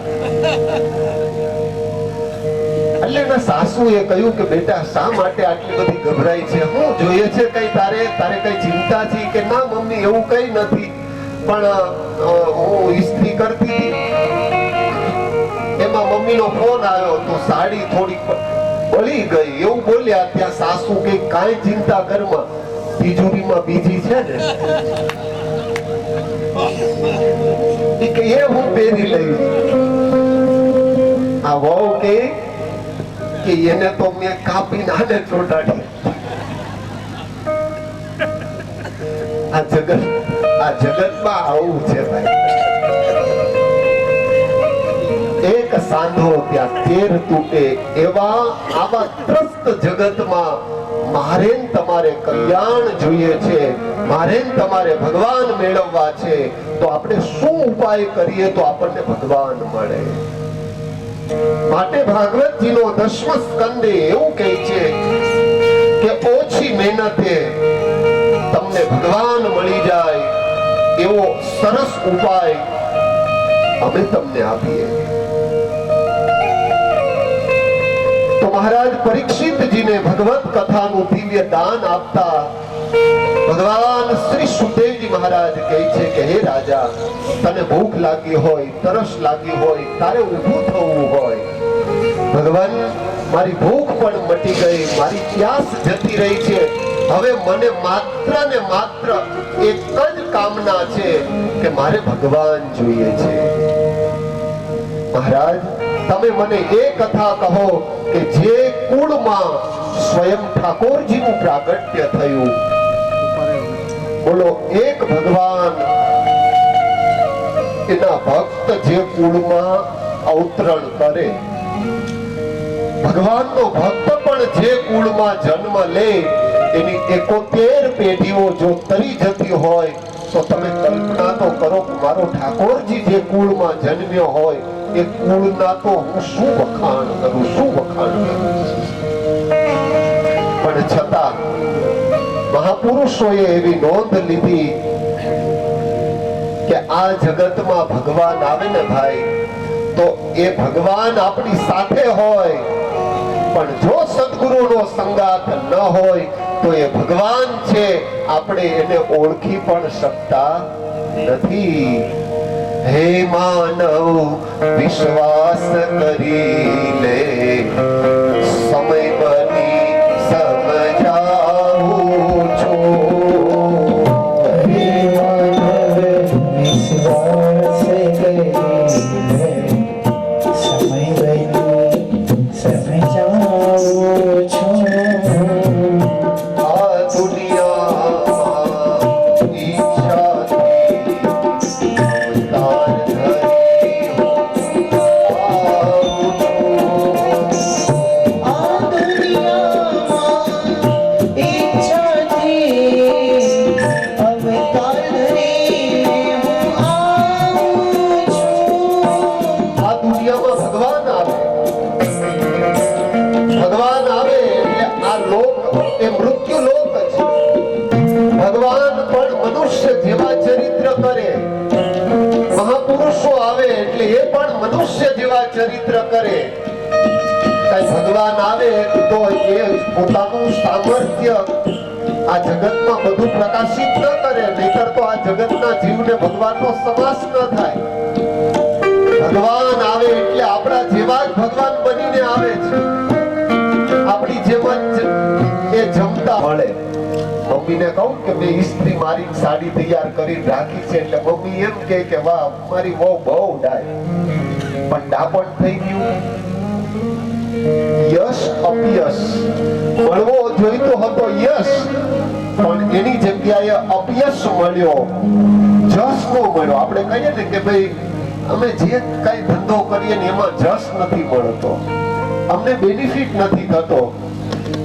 એટલે એના સાસુએ કહ્યું કે બેટા શા માટે આટલી બધી ગભરાઈ છે, શું જોઈએ છે, કઈ તારે કઈ ચિંતા છે? કે ના મમ્મી એવું કઈ નથી, પણ હું ઇસ્ત્રી કરતી એમાં મમ્મીનો ફોન આવ્યો તો સાડી થોડીક બળી ગઈ એવું બોલ્યા. ત્યાં સાસુ કે કાંઈ ચિંતા કરમાં, તિજોરીમાં બીજી છે ને કે એ હું પહેરી લઈશ. આ વહુ કે એને તો મેં કાપી નાને ચોટાડી. આ જગતમાં આવું છે ભાઈ. એક સાંધો ત્યાં 13 તૂટે એવા આવા ત્રસ્ત જગતમાં મારે તમારે કલ્યાણ જોઈએ છે, મારે તમારે ભગવાન મેળવવા છે. તો આપણે શું ઉપાય કરીએ તો આપણને ભગવાન મળે? માટે ભાગવતજીનો 10મો સ્કંદે એવું કહે છે કે ઓછી મહેનતે તમને ભગવાન મળી જાય એવો સરસ ઉપાય અમે તમને આપીએ. તો મહારાજ પરીક્ષિતજીને ભગવત કથાનું દિવ્ય દાન આપતા ભગવાન શ્રી સુખદેવજી મહારાજ કહે છે કે હે રાજા, તને ભૂખ લાગી હોય, તરસ લાગી હોય, તારે ઊભું થવું હોય. ભગવાન મારી ભૂખ પણ મટી ગઈ, મારી પ્યાસ જતી રહી છે. હવે મને માત્ર ને માત્ર એક જ કામના છે કે મારે ભગવાન જોઈએ છે. મહારાજ તમે મને એ કથા કહો કે જે કુળમાં સ્વયં ઠાકોરજીનું પ્રાગટ્ય થયું. બોલો, એક ભગવાન એના ભક્ત જે કુળમાં અવતરણ કરે, ભગવાનનો ભક્ત પણ જે કુળમાં જન્મ લે એની 71 પેઢીઓ જો તરી જતી હોય તો તમે કલ્પના તો કરો કે મારો ઠાકોરજી જે કુળમાં જન્મ્યો હોય એ કુળના તો હું શું વખાણ કરું, શું વખાણ કરું. પણ છતાં મહાપુરુષોએ એવી નોંધ લીધી કે આ જગતમાં ભગવાન આવે ને ભાઈ, તો એ ભગવાન આપણી સાથે હોય, પણ જો સદગુરુનો સંગાત ન હોય તો એ ભગવાન છે આપણે એને ઓળખી પણ શકતા નથી. હે માનવ વિશ્વાસ કરી લે, સમય બની સમજાવું છું. હે માનવ વિશ્વાસ કરી લે, સમય બની સમજાવું છું. આ દુનિયામાં ઈચ્છાથી અવતાર ધરી આવું છું. આ દુનિયામાં ઈચ્છાથી અવતાર ધરીને હું આવું છું. આ દુનિયામાં ભગવાન આવે, ભગવાન આવે એટલે આ લોક એ મૃત્યુ લોક છે. ભગવાન પણ મનુષ્ય જેવા ચરિત્ર કરે, મહાપુરુષો આવે એટલે એ પણ મનુષ્ય જેવા ચરિત્ર કરે. કઈ ભગવાન આવે તો એ પોતાનું સામર્થ્ય આ જગતમાં બધું પ્રકાશિત ન કરે, નહીતર તો આ જગતના જીવને ભગવાનનો સમાસ ન થાય. ભગવાન આવે એટલે આપણા જેવા જ ભગવાન બનીને આવે છે. આપણી જેમ જ એ જમતા મળે. મમ્મીને કહું કે મેં ઇસ્ત્રી મારી સાડી તૈયાર કરી રાખી છે, એટલે મમ્મી એમ કહે કે વાહ મારી વહુ બહુ ડાય. પણ ડાપણ થઈ ગયું. યશ અપયશ મળવો જોઈતો હતો, યશ, પણ એની જગ્યાએ અપયશ મળ્યો, જશ નો મળ્યો. આપણે કહીએ ને કે ભાઈ અમે જે કઈ ધંધો કરીએ ને એમાં જશ નથી મળતો, અમને બેનિફિટ નથી થતો.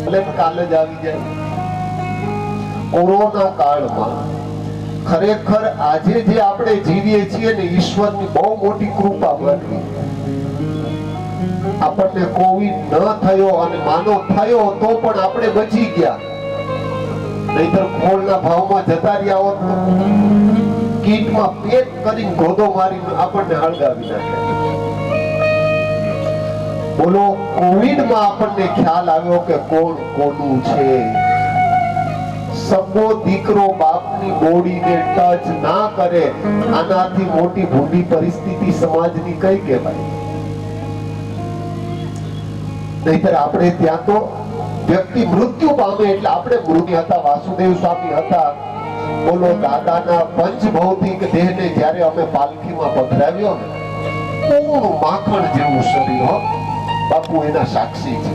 એટલે કાલે જ આવી જાય. કોરોના કાળમાં ખરેખર આજે જે આપણે જીવીએ છીએ ને, ઈશ્વરની બહુ મોટી કૃપા બની. આપણને કોવિડ ન થયો અને માનો થયો તો પણ આપણે બચી ગયા, નહીતર ખોળના ભાવમાં જતા રહ્યા હોત તો કીટમાં પેક કરીને ગોદો મારીને આપણને હળગાવી નાખે. બોલો, કોવિડમાં આપણને ખ્યાલ આવ્યો કે કોણ કોનું છે. સગો દીકરો બાપની બોડીને ટચ ના કરે, આનાથી મોટી ભૂંડી પરિસ્થિતિ સમાજની કઈ કહેવાય. નહીતર આપણે ત્યાં તો વ્યક્તિ મૃત્યુ પામે એટલે આપણે મૃત્યુ હતા. વાસુદેવ સ્વામી હતા, બોલો દાદાના પંચભૌતિક દેહને જ્યારે અમે પાલખીમાં પધરાવ્યો ને, પૂર્ણ માખણ જેવું શરીર, હો બાપુ એના સાક્ષી છે.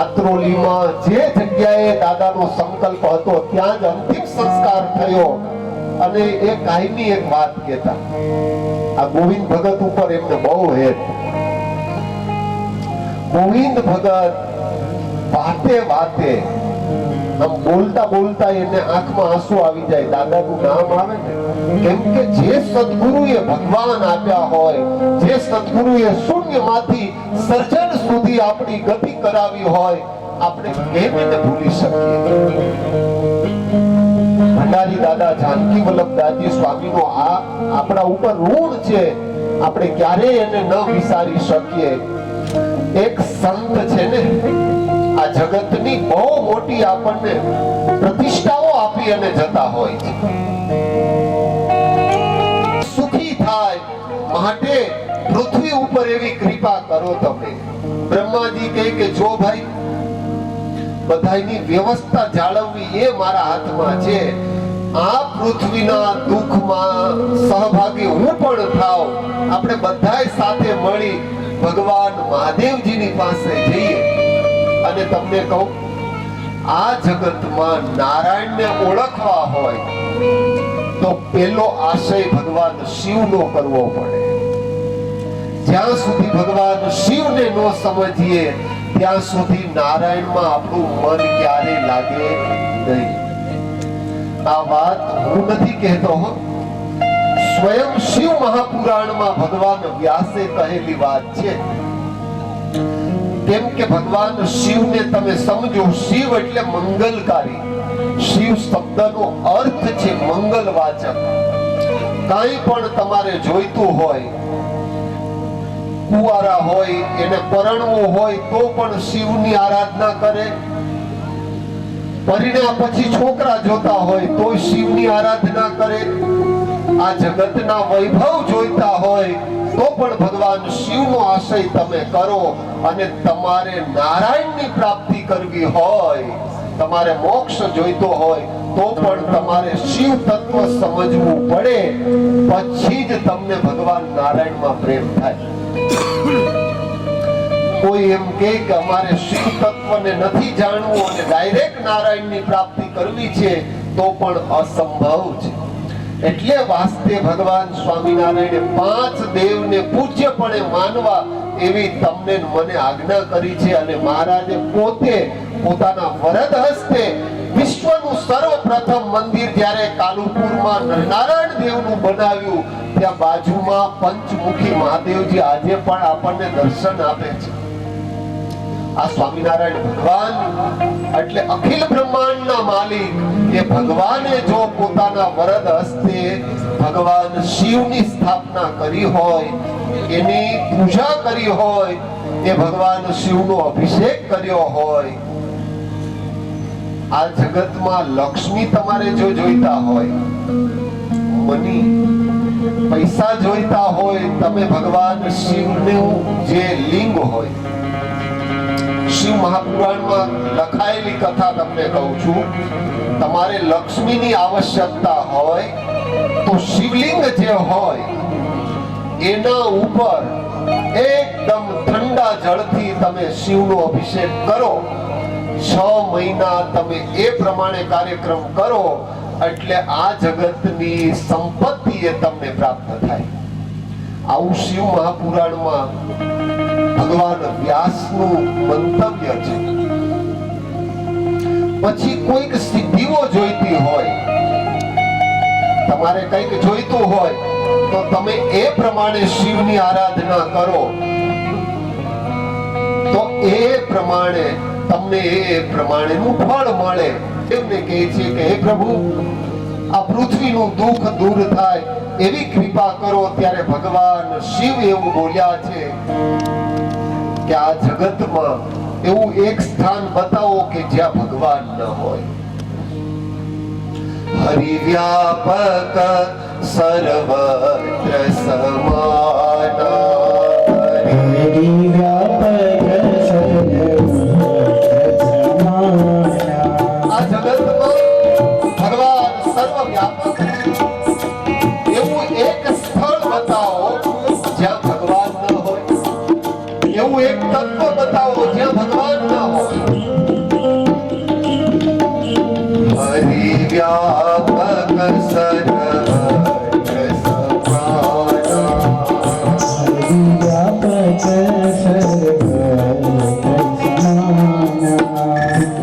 આત્રોલીમાં જે જગ્યાએ દાદાનો સંકલ્પ હતો ત્યાં જ અંતિમ સંસ્કાર થયો. અને એ કાયમી એક વાત કહેતા, આ ગોવિંદ ભગત ઉપર એમને બહુ હેત. ગોવિંદ ભગત વાતે વાતે આમ બોલતા બોલતા એને આંખમાં આંસુ આવી જાય. દાદાનું નામ આવે ને, કેમ કે જે સદગુરુએ ભગવાન આપ્યા હોય, જે સદગુરુએ શૂન્યમાંથી સર્જન સુધી આપણી ગતિ કરાવી હોય, આપણે કેમ એને ભૂલી શકીએ. ભંડારી દાદા જાનકી વલ્લભદાસજી સ્વામીનો આ આપણા ઉપર ઋણ છે, આપણે ક્યારેય એને ન વિસારી શકીએ. એક સંત છે ને, આ જગતની બહુ મોટી આપણને પ્રતિષ્ઠાઓ આપી અને જતા હોય છે. સુખી થાય માટે પૃથ્વી ઉપર એવી કૃપા કરો તમે. બ્રહ્માજી કહે કે જો ભાઈ બધાની વ્યવસ્થા જાળવવી એ મારા હાથમાં છે. આ પૃથ્વીના દુઃખમાં સહભાગી હું પણ થાવ. આપણે બધાય સાથે મળી ભગવાન મહાદેવજીની પાસે જઈએ. અને તમને કહું, આ જગતમાં નારાયણને ઓળખવા હોય તો પહેલો આશય ભગવાન શિવનો કરવો પડે. જ્યાં સુધી ભગવાન શિવને ન સમજીએ ત્યાં સુધી નારાયણમાં આપણું મન ક્યારે લાગે નહીં. આ વાત હું નથી કહેતો, સ્વયં શિવ મહાપુરાણમાં ભગવાન વ્યાસે કહેલી વાત છે. કેમ કે ભગવાન શિવને તમે સમજો, શિવ એટલે મંગલકારી. શિવ શબ્દનો અર્થ છે મંગલવાચક. કાંઈ પણ તમારે જોઈતું હોય, કુંવારા હોય, એને પરણવું હોય તો પણ શિવની આરાધના કરે. પરિણ્યા પછી છોકરા જોતા હોય તો શિવની આરાધના કરે. આ જગતના વૈભવ જોઈતા હોય તો પણ ભગવાન શિવનો આશ્રય તમે કરો. અને તમારે નારાયણની પ્રાપ્તિ કરવી હોય, તમારે મોક્ષ જોઈતો હોય તો પણ તમારે શિવ તત્વ સમજવું પડે. પછી જ તમને ભગવાન નારાયણમાં પ્રેમ થાય. કોઈ એમ કે અમારે શિવ તત્વને નથી જાણવું અને ડાયરેક્ટ નારાયણની પ્રાપ્તિ કરવી છે તો પણ અસંભવ છે. એટલે વાસ્તે ભગવાન સ્વામિનારાયણે 5 દેવને પૂજ્યપણે માનવા એવી તમને મને આજ્ઞા કરી છે. અને મહારાજે પોતે પોતાના વરદ હસ્તે વિશ્વનું સર્વપ્રથમ મંદિર જ્યારે કાલુપુરમાં નરનારાયણ દેવનું બનાવ્યું, ત્યાં બાજુમાં પંચમુખી મહાદેવજી આજે પણ આપણને દર્શન આપે છે. આ સ્વામિનારાયણ ભગવાન એટલે અખિલ બ્રહ્માંડના માલિક. એ ભગવાને જો પોતાના વરદ હસ્તે ભગવાન શિવની સ્થાપના કરી હોય, એની પૂજા કરી હોય, એ ભગવાન શિવનો અભિષેક કર્યો હોય, આ જગતમાં લક્ષ્મી તમારે જો જોઈતા હોય, મની પૈસા જોઈતા હોય, તમે ભગવાન શિવનું જે લિંગ હોય, શિવ મહાપુરાણમાં લખાયેલી કથા તમને કહું છું. તમારે લક્ષ્મીની આવશ્યકતા હોય તો શિવલિંગ જે હોય એના ઉપર એકદમ ઠંડા જળથી તમે શિવનો અભિષેક કરો. 6 મહિના તમે એ પ્રમાણે કાર્યક્રમ કરો એટલે આ જગતની સંપત્તિ એ તમને પ્રાપ્ત થાય. આવું શિવ મહાપુરાણમાં ભગવાન વ્યાસનું મંતવ્ય છે. પછી કોઈક સિદ્ધિઓ જોઈતી હોય, તમારે કંઈક જોઈતું હોય તો તમે એ પ્રમાણે શિવની આરાધના કરો તો એ પ્રમાણે તમને એ પ્રમાણેનું ફળ મળે. એમને કહે છે કે હે પ્રભુ, આ પૃથ્વીનું દુઃખ દૂર થાય એવી કૃપા કરો. ત્યારે ભગવાન શિવ એવું બોલ્યા છે કે આ જગતમાં એવું એક સ્થાન બતાવો કે જ્યાં ભગવાન ન હોય. હરિ વ્યાપક સર્વત્ર સમાન, હરિ વ્યાપક સર્વત્ર સમાન. આ જગતમાં ભગવાન સર્વવ્યાપક એવું એક સ્થળ બતાવો જ્યાં ભગવાન ન હોય. એવું એક તત્વ બતાવો જ્યાં ભગવાન ન હોય. હરિ વ્યાપક સર્વત્ર સમાન, હરિ વ્યાપક સર્વત્ર સમાન.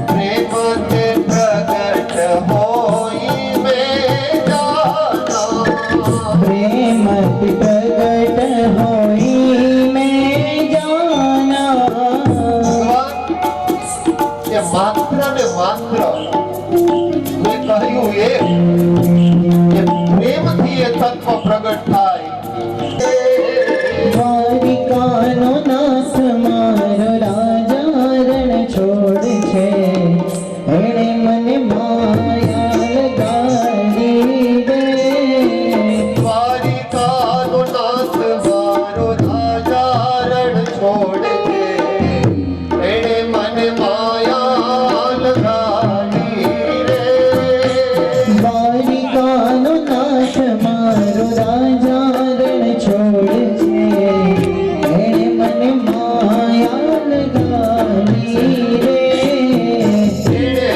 પ્રેમ તે પ્રગટ હોઈ મેં જાના, પ્રેમથી પ્રગટ હોઈ મેં જાના. ભગવાન એ માત્ર ને માત્ર મેં કહ્યું એ પ્રેમથી એ તત્વ પ્રગટ થાય. દ્વારિકાનો નાથ મારો રાજા રણ છોડ છે, એણે મને માયા લગાડી દે. દ્વારિકાનો નાથ મારો રાજા રણ છોડ છે, એણે મને માયા લગાડી રે. દ્વારિકાનો નાથ મારો રાજા રણ છોડ છે, એણે મને માયા લગાડી રે. એણે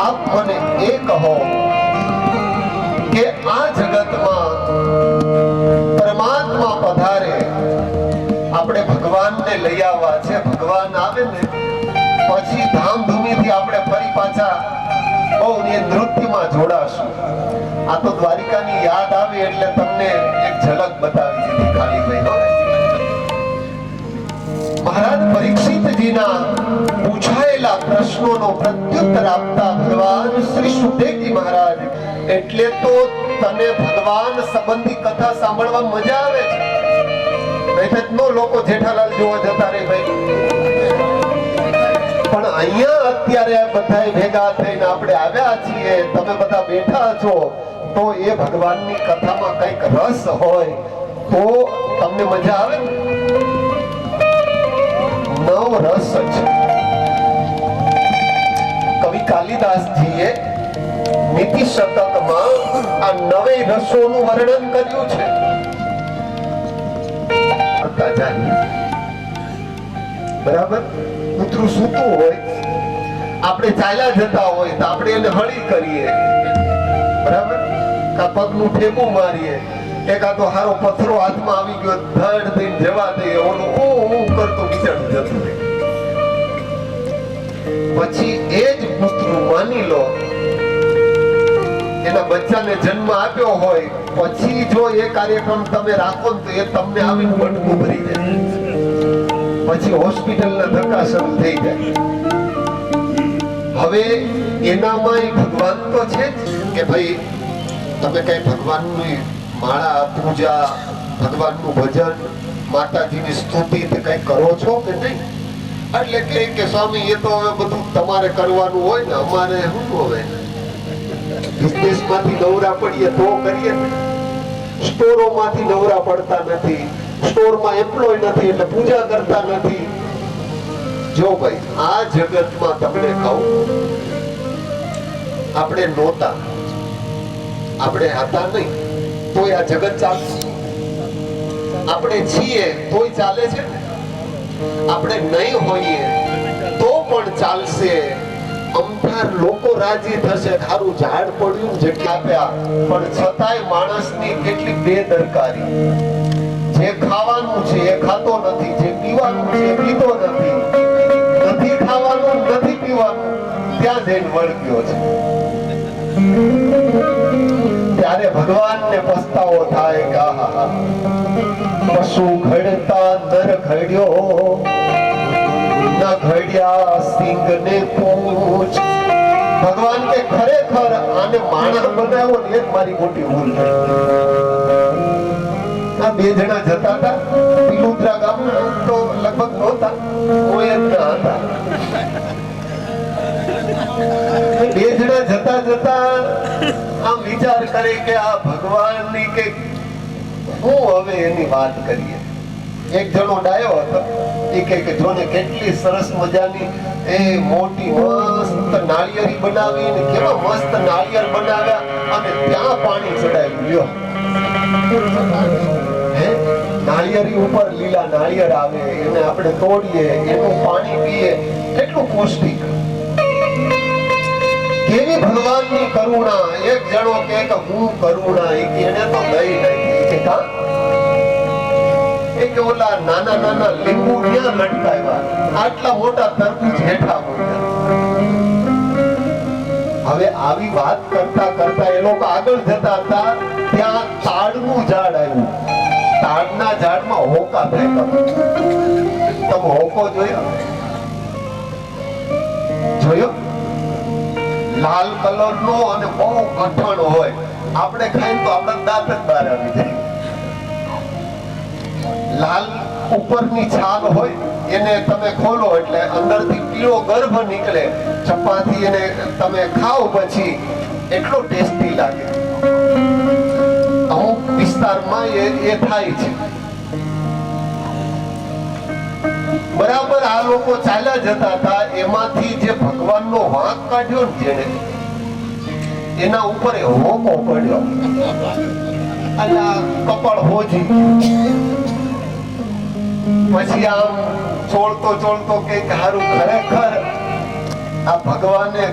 આપ મને એ કહો કે આ જગતમાં પરમાત્મા પધારે, આપણે ભગવાનને લઈ આવવા છે. ભગવાન આવે ને પછી ધામધૂમીથી આપણે ફરી પાછા બહુ એ નૃત્યમાં જોડાશું. આ તો દ્વારિકાની યાદ આવી એટલે તમને એક ઝલક બતાવી દીધી ખાલી ભાઈ. મહારાજ પરીક્ષિતજીના પૂછાયેલા પ્રશ્નોનો પ્રત્યુત્તર આપતા ભગવાન શ્રી સુખદેવજી મહારાજ, એટલે તો તને ભગવાન સંબંધી કથા સાંભળવા મજા આવે છે. નો લોકો જેઠાલાલ જોવા જતા રે ભાઈ, પણ અહીંયા અત્યારે બધા ભેગા થઈને આપણે આવ્યા છીએ, તમે બધા બેઠા છો, તો એ ભગવાનની કથામાં કઈક રસ હોય તો તમને મજા આવે. નવ રસ છે. કવિ કાલિદાસજીએ નીતિ શતકમાં આ નવે રસોનું વર્ણન કર્યું છે. બરાબર, કૂતરું સૂતું હોય, આપણે ચાલ્યા જતા હોય તો આપણે એને હળી કરીએ, બરાબર, કા પગનું ઠેકું મારીએ, એકાદો હારો પથ્થરો હાથમાં આવી ગયો ધડ દઈને જવા દઈએ, ઓલું હું કરતો બિચારું જતું રહે. પછી એ જ કૂતરું માની લો એના બચ્ચાને જન્મ આપ્યો હોય, પછી જો એ કાર્યક્રમ તમે રાખો તો એ તમને આવીને બટકું ભરી જાય, પછી હોસ્પિટલના ધક્કા શરૂ થઈ જાય. હવે એનામાં ભગવાન તો છે જ કે ભાઈ તમે કઈ ભગવાનની માળા પૂજા, ભગવાનનું ભજન, માતાજીની સ્તુતિ કઈ કરો છો કે નહીં? એટલે કે સ્વામી એ તો હવે બધું તમારે કરવાનું હોય ને, અમારે શું હોય, બિઝનેસ માંથી નવરા પડીએ તો કરીએ, સ્ટોરો માંથી નવરા પડતા નથી, સ્ટોરમાં એમ્પ્લોય નથી એટલે પૂજા કરતા નથી. જો ભાઈ આ જગતમાં તમને કહું, આપણે નહોતા, આપણે હતા નહીં તોય આ જગત ચાલશે. આપણે છીએ તોય ચાલે છે ને, આપણે નહીં હોઈએ તો પણ ચાલશે. અમથાર લોકો રાજી થશે, ખારું ઝાડ પડ્યું જગ્યા આપ્યા, પણ છતાંય માણસની કેટલી બેદરકારી. જે ખાવાનું છે એ ખાતો નથી, જે પીવાનું છે એ પીતો નથી, નથી ખાવાનું નથી પીવાનું, ત્યાં જઈને વળગ્યો છે. ત્યારે ભગવાનને પસ્તાવો થાય કે આહા, પશુ ઘડતા નર ઘડ્યો, ન ઘડ્યા સિંહ ને પૂછ. ભગવાન કે ખરેખર આને માણસ બનાવ્યો ને એ જ મારી મોટી ભૂલ થઈ. આ બે જણા જતા હતા પિલુદ્રા ગામના, તો લગભગ નહોતા, કોઈ જ ના હતા. બે જણા જતા જતા આમ વિચાર કરે કે આ ભગવાનની કે હું હવે એની વાત કરીએ. એક જણો ડાયો હતો, એ કે જોને કેટલી સરસ મજાની એ મોટી મસ્ત નાળિયેરી બનાવી ને કેવા મસ્ત નાળિયેર બનાવ્યા અને ત્યાં પાણી ચડાવ્યું. લ્યો હે, નાળિયેરી ઉપર લીલા નાળિયેર આવે, એને આપણે તોડીએ, એનું પાણી પીએ, કેટલું પૌષ્ટિક. કેવી ભગવાનની કરુણા. એક જણો કે હું કરુણા, એને તો દઈ નાખી કે કા કે ઓલા નાના નાના લીંબુ ક્યાં લટકાવ્યા, આટલા મોટા તરબૂચ હેઠા મૂક્યા. હવે આવી વાત કરતા કરતા એ લોકો આગળ જતા હતા, ત્યાં તાડનું ઝાડ આવ્યું. તાડના ઝાડમાં હોકા થાય. તમે હોકો જોયો? જોયો? લાલ કલર નો અને બહુ કઠણ હોય, આપણે ખાઈ તો આપણા દાંત જ બહાર આવી જાય. લાલ ઉપરની છાલ હોય, એને તમે ખોલો એટલે અંદરથી પીળો ગર્ભ નીકળે. ચપાતી એને તમે ખાઓ પછી એટલો ટેસ્ટી લાગે. અમુક વિસ્તારમાં એ થાય છે. બરાબર આ લોકો ચાલ્યા જતા હતા, એમાંથી જે ભગવાનનો વાંક કાઢ્યો ને જેને, એના ઉપર હોકો પડ્યો. અલા કપાળ હોજી. પછી આમ ચોળતો ચોળતો કે હારું ખરેખર આ ભગવાને